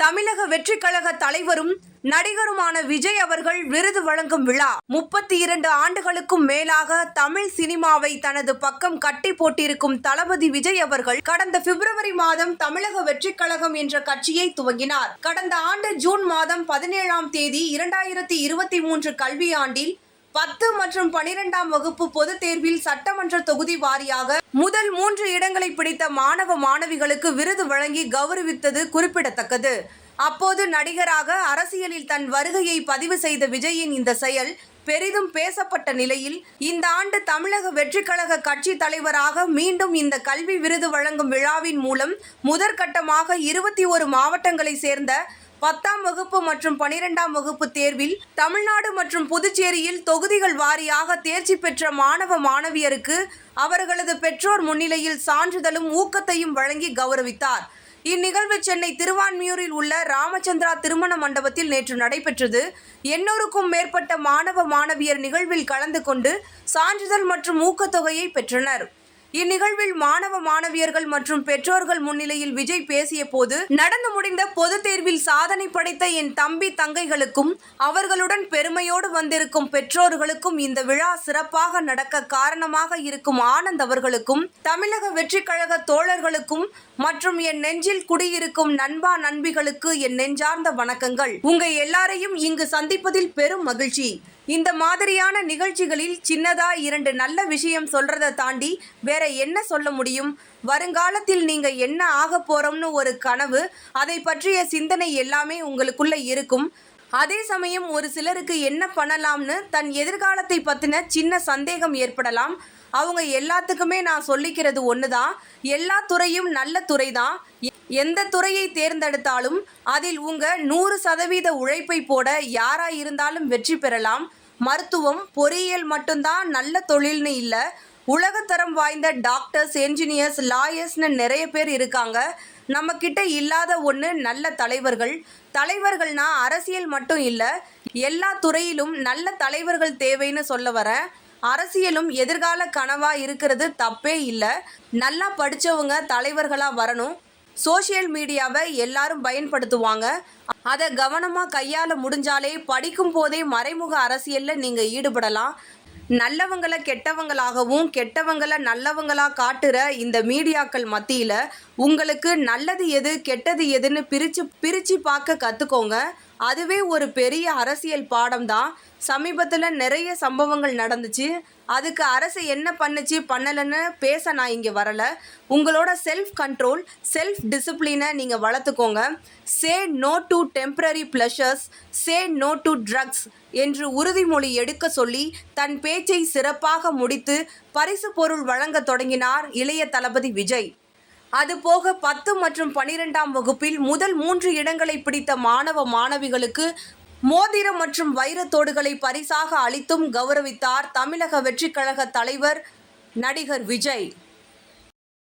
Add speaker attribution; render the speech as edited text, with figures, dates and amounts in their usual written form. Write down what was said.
Speaker 1: தமிழக வெற்றி கழக தலைவரும் நடிகருமான விஜய் அவர்கள் விருது வழங்கும் விழா. 32 ஆண்டுகளுக்கும் மேலாக தமிழ் சினிமாவை தனது பக்கம் கட்டி போட்டிருக்கும் தளபதி விஜய் அவர்கள் கடந்த பிப்ரவரி மாதம் தமிழக வெற்றி கழகம் என்ற கட்சியை துவங்கினார். கடந்த ஆண்டு ஜூன் மாதம் 17ஆம் தேதி 2023 கல்வியாண்டில் 10 மற்றும் 12ஆம் வகுப்பு பொதுத் தேர்வில் சட்டமன்ற தொகுதி வாரியாக முதல் 3 இடங்களை பிடித்த மாணவ மாணவிகளுக்கு விருது வழங்கி கௌரவித்தது குறிப்பிடத்தக்கது. அப்போது நடிகராக அரசியலில் தன் வருகையை பதிவு செய்த விஜயின் இந்த செயல் பெரிதும் பேசப்பட்ட நிலையில், இந்த ஆண்டு தமிழக வெற்றி கழக கட்சி தலைவராக மீண்டும் இந்த கல்வி விருது வழங்கும் விழாவின் மூலம் முதற்கட்டமாக 21 மாவட்டங்களை சேர்ந்த 10ஆம் வகுப்பு மற்றும் 12ஆம் வகுப்பு தேர்வில் தமிழ்நாடு மற்றும் புதுச்சேரியில் தொகுதிகள் வாரியாக தேர்ச்சி பெற்ற மாணவ மாணவியருக்கு அவர்களது பெற்றோர் முன்னிலையில் சான்றிதழும் ஊக்கத்தையும் வழங்கி கௌரவித்தார். இந்நிகழ்வு சென்னை திருவான்மியூரில் உள்ள ராமச்சந்திரா திருமண மண்டபத்தில் நேற்று நடைபெற்றது. 800க்கும் மேற்பட்ட மாணவ மாணவியர் நிகழ்வில் கலந்து கொண்டு சான்றிதழ் மற்றும் ஊக்கத்தொகையை பெற்றனர். இந்நிகழ்வில் மாணவ மாணவியர்கள் மற்றும் பெற்றோர்கள் முன்னிலையில் விஜய் பேசிய போது, நடந்து முடிந்த பொதுத் தேர்வில் சாதனை படைத்த என் தம்பி தங்கைகளுக்கும் அவர்களுடன் பெருமையோடு வந்திருக்கும் பெற்றோர்களுக்கும் இந்த விழா சிறப்பாக நடக்க காரணமாக இருக்கும் ஆனந்த் அவர்களுக்கும் தமிழக வெற்றி கழக தோழர்களுக்கும் மற்றும் என் நெஞ்சில் குடியிருக்கும் நண்பா நண்பிகளுக்கு என் நெஞ்சார்ந்த வணக்கங்கள். உங்க எல்லாரையும் இங்கு சந்திப்பதில் பெரும் மகிழ்ச்சி. இந்த மாதிரியான நிகழ்ச்சிகளில் சின்னதா 2 நல்ல விஷயம் சொல்றதை தாண்டி வேற என்ன சொல்ல முடியும்? வருங்காலத்தில் நீங்க என்ன ஆக போறோம்னு ஒரு கனவு, அதை பற்றிய சிந்தனை எல்லாமே உங்களுக்குள்ள இருக்கும். அதே சமயம் ஒரு சிலருக்கு என்ன பண்ணலாம்னு தன் எதிர்காலத்தை பத்தின சின்ன சந்தேகம் ஏற்படலாம். அவங்க எல்லாத்துக்குமே நான் சொல்லிக்கிறது ஒண்ணுதான், எல்லா துறையும் நல்ல துறை தான். எந்த துறையை தேர்ந்தெடுத்தாலும் அதில் உங்க 100% உழைப்பை போட யாரா இருந்தாலும் வெற்றி பெறலாம். மருத்துவம், பொறியியல் மட்டும்தான் நல்ல தொழில்னு இல்லை. உலகத்தரம் வாய்ந்த டாக்டர்ஸ், என்ஜினியர்ஸ், லாயர்ஸ்னு நிறைய பேர் இருக்காங்க. நம்ம கிட்ட இல்லாத ஒன்று நல்ல தலைவர்கள். தலைவர்கள்னா அரசியல் மட்டும் இல்லை, எல்லா துறையிலும் நல்ல தலைவர்கள் தேவைன்னு சொல்ல வரேன். அரசியலும் எதிர்கால கனவா இருக்கிறது தப்பே இல்லை. நல்லா படித்தவங்க தலைவர்களாக வரணும். சோஷியல் மீடியாவை எல்லாரும் பயன்படுத்துவாங்க. அதை கவனமாக கையாள முடிஞ்சாலே படிக்கும் போதே மறைமுக அரசியலில் நீங்கள் ஈடுபடலாம். நல்லவங்களை கெட்டவங்களாகவும் கெட்டவங்களை நல்லவங்களாக காட்டுற இந்த மீடியாக்கள் மத்தியில் உங்களுக்கு நல்லது எது கெட்டது எதுன்னு பிரித்து பார்க்க கற்றுக்கோங்க. அதுவே ஒரு பெரிய அரசியல் பாடம் தான். சமீபத்தில் நிறைய சம்பவங்கள் நடந்துச்சு. அதுக்கு அரசு என்ன பண்ணுச்சு பண்ணலைன்னு பேச நான் இங்கே வரலை. உங்களோட செல்ஃப் கண்ட்ரோல், செல்ஃப் டிசிப்ளினை நீங்கள் வளர்த்துக்கோங்க. Say no to temporary pleasures, say no to drugs என்று உறுதிமொழி எடுக்க சொல்லி தன் பேச்சை சிறப்பாக முடித்து பரிசு பொருள் வழங்க தொடங்கினார் இளைய தளபதி விஜய். அதுபோக 10 மற்றும் 12ஆம் வகுப்பில் முதல் 3 இடங்களை பிடித்த மாணவ மாணவிகளுக்கு மோதிரம் மற்றும் வைரத்தோடுகளை பரிசாக அளித்தும் கௌரவித்தார் தமிழக வெற்றி கழக தலைவர் நடிகர் விஜய்.